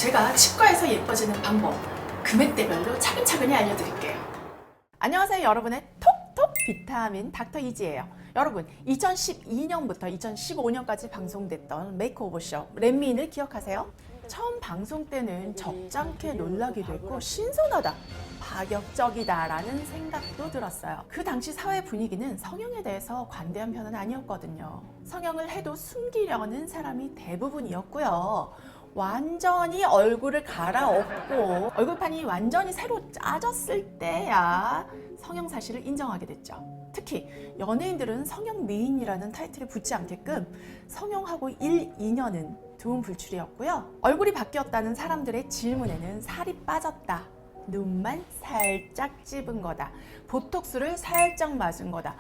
제가 치과에서 예뻐지는 방법 금액대별로 차근차근히 알려드릴게요. 안녕하세요, 여러분의 톡톡 비타민 닥터 이지예요. 여러분, 2012년부터 2015년까지 방송됐던 메이크오버 쇼 렛미인을 기억하세요? 처음 방송 때는 적잖게 놀라기도 했고 신선하다, 파격적이다 라는 생각도 들었어요. 그 당시 사회 분위기는 성형에 대해서 관대한 편은 아니었거든요. 성형을 해도 숨기려는 사람이 대부분이었고요. 완전히 얼굴을 갈아엎고 얼굴판이 완전히 새로 짜졌을 때야 성형 사실을 인정하게 됐죠. 특히 연예인들은 성형 미인이라는 타이틀을 붙지 않게끔 성형하고 1, 2년은 두음불출이었고요. 얼굴이 바뀌었다는 사람들의 질문에는 살이 빠졌다, 눈만 살짝 찝은 거다, 보톡스를 살짝 맞은 거다,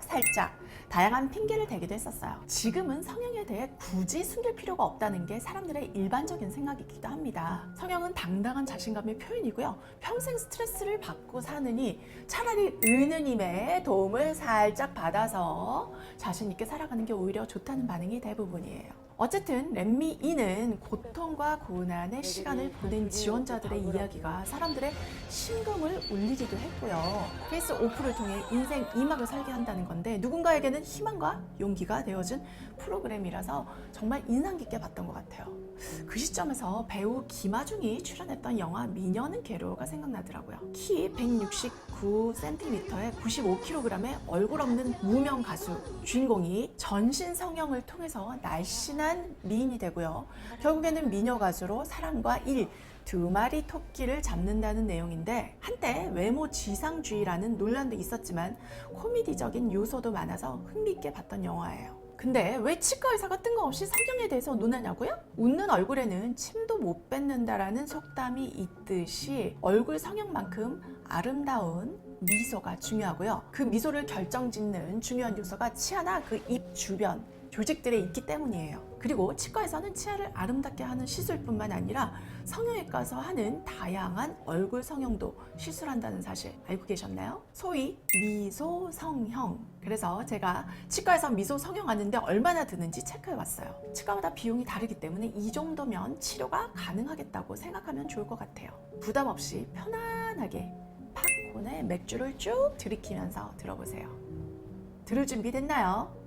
살짝 다양한 핑계를 대기도 했었어요. 지금은 성형에 대해 굳이 숨길 필요가 없다는 게 사람들의 일반적인 생각이기도 합니다. 성형은 당당한 자신감의 표현이고요. 평생 스트레스를 받고 사느니 차라리 은우님의 도움을 살짝 받아서 자신 있게 살아가는 게 오히려 좋다는 반응이 대부분이에요. 어쨌든 렛미인은 고통과 고난의 시간을 보낸 지원자들의 이야기가 사람들의 심금을 울리기도 했고요. 페이스 오프를 통해 인생 2막을 설계한다는 건데 누군가에게는 희망과 용기가 되어준 프로그램이라서 정말 인상 깊게 봤던 것 같아요. 그 시점에서 배우 김하중이 출연했던 영화 미녀는 괴로워가 생각나더라고요. 키 169cm에 95kg의 얼굴 없는 무명 가수 주인공이 전신 성형을 통해서 날씬한 미인이 되고요. 결국에는 미녀 가수로 사람과 일, 두 마리 토끼를 잡는다는 내용인데 한때 외모 지상주의라는 논란도 있었지만 코미디적인 요소도 많아서 흥미있게 봤던 영화예요. 근데 왜 치과 의사가 뜬금없이 성형에 대해서 논하냐고요? 웃는 얼굴에는 침도 못 뱉는다라는 속담이 있듯이 얼굴 성형만큼 아름다운 미소가 중요하고요. 그 미소를 결정짓는 중요한 요소가 치아나 그 입 주변 조직들에 있기 때문이에요. 그리고 치과에서는 치아를 아름답게 하는 시술뿐만 아니라 성형외과에서 하는 다양한 얼굴 성형도 시술한다는 사실 알고 계셨나요? 소위 미소 성형. 그래서 제가 치과에서 미소 성형하는데 얼마나 드는지 체크해봤어요. 치과마다 비용이 다르기 때문에 이 정도면 치료가 가능하겠다고 생각하면 좋을 것 같아요. 부담 없이 편안하게 팝콘에 맥주를 쭉 들이키면서 들어보세요. 들을 준비 됐나요?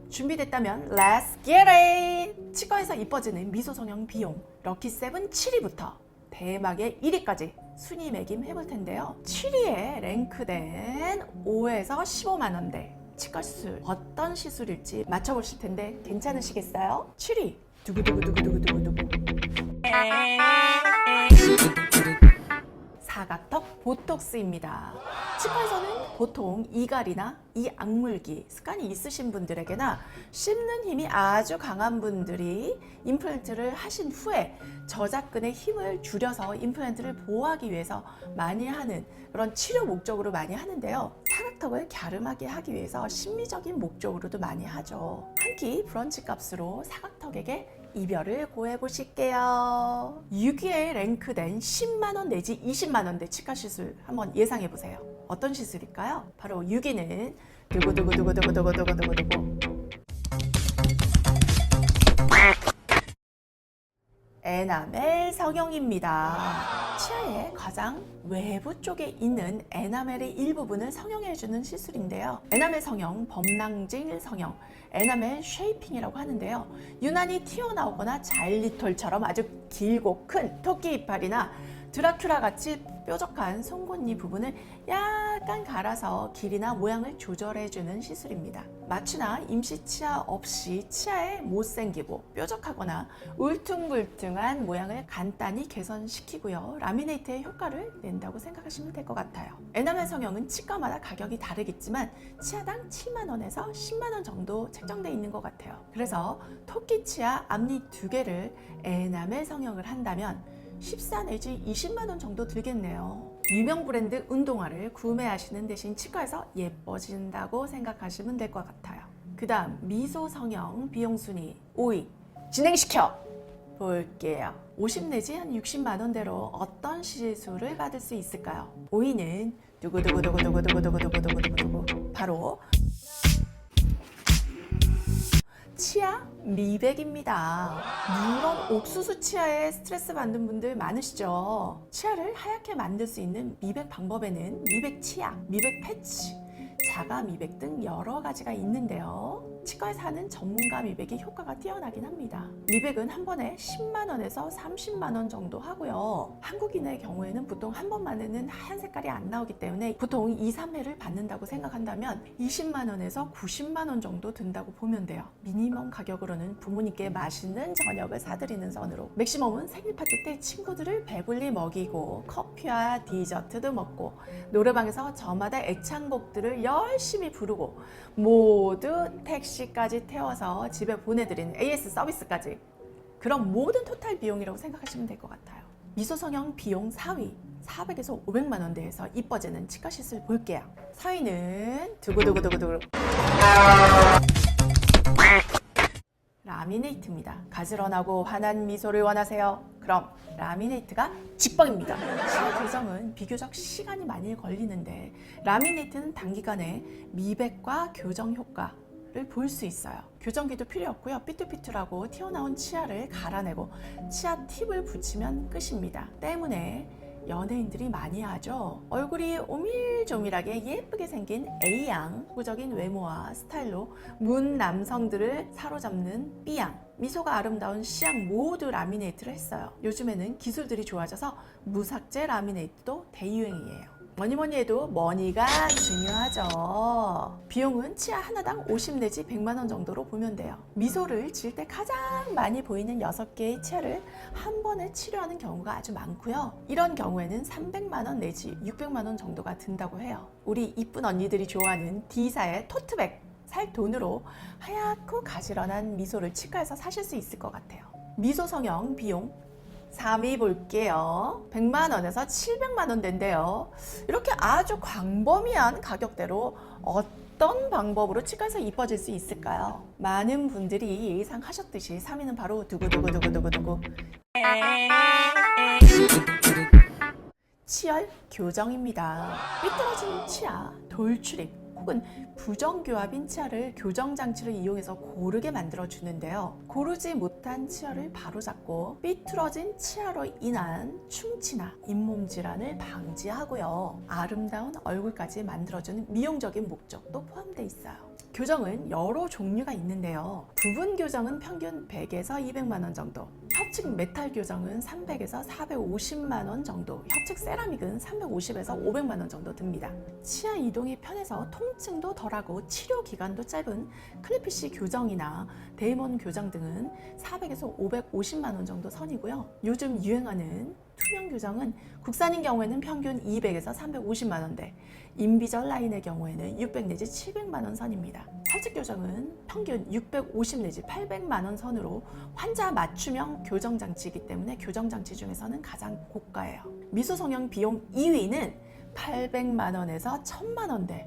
준비됐다면 Let's get it! 치과에서 이뻐지는 미소 성형 비용 럭키7 7위부터 대박의 1위까지 순위 매김 해볼 텐데요. 7위에 랭크된 5에서 15만 원대 치과 시술, 어떤 시술일지 맞춰보실 텐데 괜찮으시겠어요? 7위 두구두구두구두구두구 사각턱 보톡스입니다. 치과에서는 보통 이갈이나 이 악물기 습관이 있으신 분들에게나 씹는 힘이 아주 강한 분들이 임플란트를 하신 후에 저작근의 힘을 줄여서 임플란트를 보호하기 위해서 많이 하는 그런 치료 목적으로 많이 하는데요. 사각턱을 갸름하게 하기 위해서 심리적인 목적으로도 많이 하죠. 한 끼 브런치 값으로 사각턱에게 이별을 고해 보실게요. 6위에 랭크된 10만원 내지 20만원대 치과 시술 한번 예상해 보세요. 어떤 시술일까요? 바로 6위는 두구두구두구두구두구두구두구두구 에나멜 성형입니다. 치아의 가장 외부 쪽에 있는 에나멜의 일부분을 성형해주는 시술인데요. 에나멜 성형, 범랑질 성형, 에나멜 쉐이핑이라고 하는데요. 유난히 튀어나오거나 자일리톨처럼 아주 길고 큰 토끼 이빨이나 드라큘라 같이 뾰족한 송곳니 부분을 약간 갈아서 길이나 모양을 조절해주는 시술입니다. 마취나 임시 치아 없이 치아에 못생기고 뾰족하거나 울퉁불퉁한 모양을 간단히 개선시키고요. 라미네이트의 효과를 낸다고 생각하시면 될 것 같아요. 에나멜 성형은 치과마다 가격이 다르겠지만 치아당 7만 원에서 10만 원 정도 책정되어 있는 것 같아요. 그래서 토끼 치아 앞니 2개를 에나멜 성형을 한다면 14 내지 20만 원 정도 들겠네요. 유명 브랜드 운동화를 구매하시는 대신 치과에서 예뻐진다고 생각하시면 될 것 같아요. 그 다음 미소 성형 비용 순위 5위 진행시켜 볼게요. 50 내지 한 60만 원대로 어떤 시술을 받을 수 있을까요? 5위는 두구두구두구두구두구두구두구두구 바로 치아 미백입니다. 물론 옥수수 치아에 스트레스 받는 분들 많으시죠. 치아를 하얗게 만들 수 있는 미백 방법에는 미백 치아, 미백 패치, 자가 미백 등 여러 가지가 있는데요. 치과에서 하는 전문가 미백이 효과가 뛰어나긴 합니다. 미백은 한 번에 10만 원에서 30만 원 정도 하고요. 한국인의 경우에는 보통 한 번만에는 하얀 색깔이 안 나오기 때문에 보통 2, 3회를 받는다고 생각한다면 20만 원에서 90만 원 정도 든다고 보면 돼요. 미니멈 가격으로는 부모님께 맛있는 저녁을 사드리는 선으로, 맥시멈은 생일 파티 때 친구들을 배불리 먹이고 커피와 디저트도 먹고 노래방에서 저마다 애창곡들을 열심히 부르고 모두 택시까지 태워서 집에 보내드리는 AS 서비스까지, 그런 모든 토탈 비용이라고 생각하시면 될 것 같아요. 미소 성형 비용 4위, 400에서 500만 원대에서 이뻐지는 치과 시술 볼게요. 4위는 두구두구두구두구 라미네이트입니다. 가지런하고 환한 미소를 원하세요? 그럼 라미네이트가 직방입니다. 치아 교정은 비교적 시간이 많이 걸리는데 라미네이트는 단기간에 미백과 교정 효과를 볼 수 있어요. 교정기도 필요 없고요. 삐뚤삐뚤하고 튀어나온 치아를 갈아내고 치아 팁을 붙이면 끝입니다. 때문에 연예인들이 많이 하죠. 얼굴이 오밀조밀하게 예쁘게 생긴 A양, 후적인 외모와 스타일로 문 남성들을 사로잡는 B양, 미소가 아름다운 C양 모두 라미네이트를 했어요. 요즘에는 기술들이 좋아져서 무삭제 라미네이트도 대유행이에요. 뭐니 해도 머니가 중요하죠. 비용은 치아 하나당 50 내지 100만 원 정도로 보면 돼요. 미소를 지을 때 가장 많이 보이는 6개의 치아를 한 번에 치료하는 경우가 아주 많고요. 이런 경우에는 300만 원 내지 600만 원 정도가 든다고 해요. 우리 이쁜 언니들이 좋아하는 D사의 토트백 살 돈으로 하얗고 가지런한 미소를 치과에서 사실 수 있을 것 같아요. 미소 성형 비용 3위 볼게요. 100만 원에서 700만 원대인데요. 이렇게 아주 광범위한 가격대로 어떤 방법으로 치과에서 이뻐질 수 있을까요? 많은 분들이 예상하셨듯이 3위는 바로 두구두구두구두구두구 치열 교정입니다. 삐뚤어진 치아, 돌출입 혹은 부정교합인 치아를 교정장치를 이용해서 고르게 만들어주는데요. 고르지 못한 치아를 바로잡고 삐뚤어진 치아로 인한 충치나 잇몸 질환을 방지하고요. 아름다운 얼굴까지 만들어주는 미용적인 목적도 포함되어 있어요. 교정은 여러 종류가 있는데요. 부분 교정은 평균 100에서 200만 원 정도, 협측 메탈 교정은 300에서 450만 원 정도, 협측 세라믹은 350에서 500만 원 정도 듭니다. 치아 이동이 편해서 통증도 덜하고 치료 기간도 짧은 클리피쉬 교정이나 데이먼 교정 등은 400에서 550만 원 정도 선이고요. 요즘 유행하는 투명 교정은 국산인 경우에는 평균 200에서 350만 원대, 인비절 라인의 경우에는 600 내지 700만 원 선입니다. 설치 교정은 평균 650 내지 800만 원 선으로 환자 맞춤형 교정 장치이기 때문에 교정 장치 중에서는 가장 고가예요. 미소 성형 비용 2위는 800만 원에서 1000만 원대.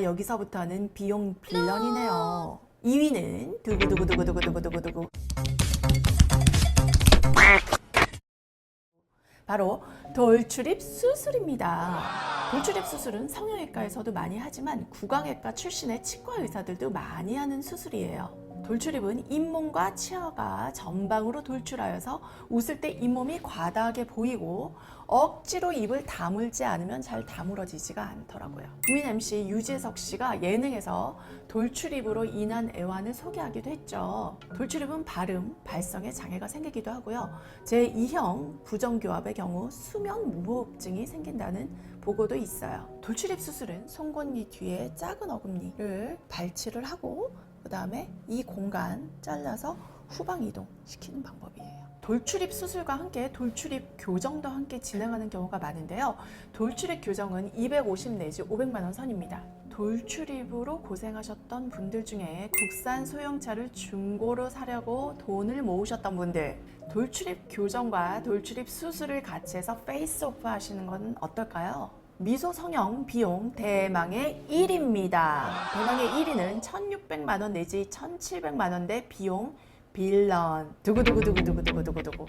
여기서부터는 비용 빌런이네요. 2위는 두구두구두구두구두구두구 바로 돌출입 수술입니다. 돌출입 수술은 성형외과에서도 많이 하지만 구강외과 출신의 치과 의사들도 많이 하는 수술이에요. 돌출입은 잇몸과 치아가 전방으로 돌출하여서 웃을 때 잇몸이 과다하게 보이고 억지로 입을 다물지 않으면 잘 다물어지지가 않더라고요. 국민 MC 유재석 씨가 예능에서 돌출입으로 인한 애환을 소개하기도 했죠. 돌출입은 발음, 발성에 장애가 생기기도 하고요. 제2형 부정교합의 경우 수면 무호흡증이 생긴다는 보고도 있어요. 돌출입 수술은 송곳니 뒤에 작은 어금니를 발치를 하고 그 다음에 이 공간 잘라서 후방 이동시키는 방법이에요. 돌출입 수술과 함께 돌출입 교정도 함께 진행하는 경우가 많은데요. 돌출입 교정은 250 내지 500만 원 선입니다. 돌출입으로 고생하셨던 분들 중에 국산 소형차를 중고로 사려고 돈을 모으셨던 분들, 돌출입 교정과 돌출입 수술을 같이 해서 페이스오프 하시는 건 어떨까요? 미소 성형 비용 대망의 1위입니다. 대망의 1위는 1,600만 원 내지 1,700만 원대 비용 빌런. 두구두구두구두구두구두구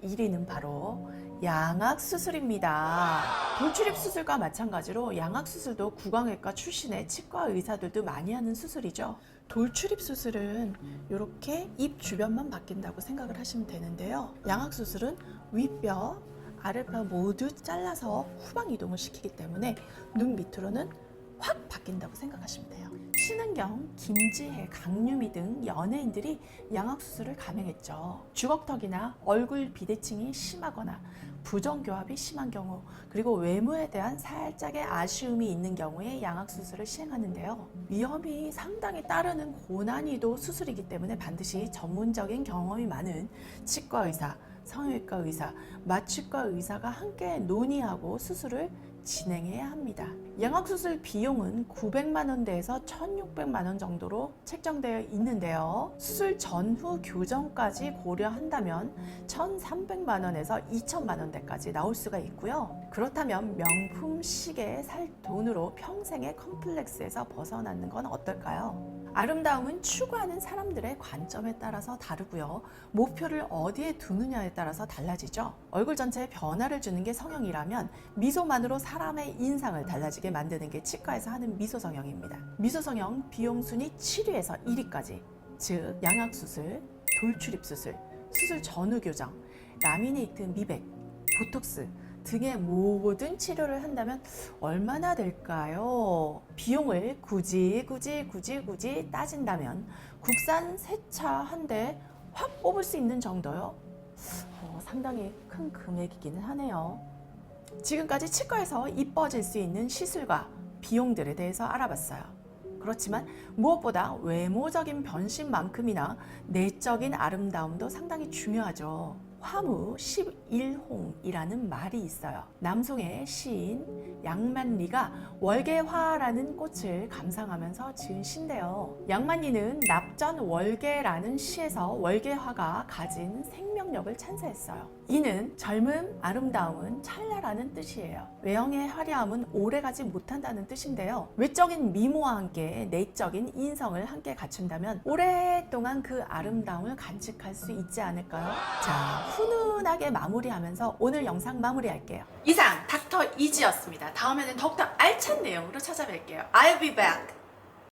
1위는 바로 양악 수술입니다. 돌출입 수술과 마찬가지로 양악 수술도 구강외과 출신의 치과 의사들도 많이 하는 수술이죠. 돌출입 수술은 이렇게 입 주변만 바뀐다고 생각을 하시면 되는데요. 양악 수술은 윗뼈, 아랫뼈 모두 잘라서 후방 이동을 시키기 때문에 눈 밑으로는 확 바뀐다고 생각하시면 돼요. 신은경, 김지혜, 강유미 등 연예인들이 양악 수술을 감행했죠. 주걱턱이나 얼굴 비대칭이 심하거나 부정교합이 심한 경우, 그리고 외모에 대한 살짝의 아쉬움이 있는 경우에 양악 수술을 시행하는데요. 위험이 상당히 따르는 고난이도 수술이기 때문에 반드시 전문적인 경험이 많은 치과 의사, 성형외과 의사, 마취과 의사가 함께 논의하고 수술을 진행해야 합니다. 양악수술 비용은 900만 원대에서 1,600만 원 정도로 책정되어 있는데요. 수술 전후 교정까지 고려한다면 1,300만 원에서 2,000만 원대까지 나올 수가 있고요. 그렇다면 명품 시계에 살 돈으로 평생의 컴플렉스에서 벗어나는 건 어떨까요? 아름다움은 추구하는 사람들의 관점에 따라서 다르고요. 목표를 어디에 두느냐에 따라서 달라지죠. 얼굴 전체에 변화를 주는 게 성형이라면 미소만으로 사람의 인상을 달라지게 만드는 게 치과에서 하는 미소성형입니다. 미소성형 비용 순위 7위에서 1위까지, 즉 양악수술, 돌출입수술, 수술 전후 교정, 라미네이트 미백, 보톡스 등의 모든 치료를 한다면 얼마나 될까요? 비용을 굳이 따진다면 국산 새 차 한 대 확 뽑을 수 있는 정도요? 상당히 큰 금액이기는 하네요. 지금까지 치과에서 이뻐질 수 있는 시술과 비용들에 대해서 알아봤어요. 그렇지만 무엇보다 외모적인 변신만큼이나 내적인 아름다움도 상당히 중요하죠. 화무 11홍이라는 말이 있어요. 남송의 시인 양만리가 월계화라는 꽃을 감상하면서 지은 시인데요. 양만리는 납전 월계라는 시에서 월계화가 가진 생명력을 찬사했어요. 이는 젊음, 아름다움은 찰나라는 뜻이에요. 외형의 화려함은 오래가지 못한다는 뜻인데요. 외적인 미모와 함께 내적인 인성을 함께 갖춘다면 오랫동안 그 아름다움을 간직할 수 있지 않을까요? 자, 훈훈하게 마무리하면서 오늘 영상 마무리할게요. 이상 닥터 이지였습니다. 다음에는 더욱더 알찬 내용으로 찾아뵐게요. I'll be back.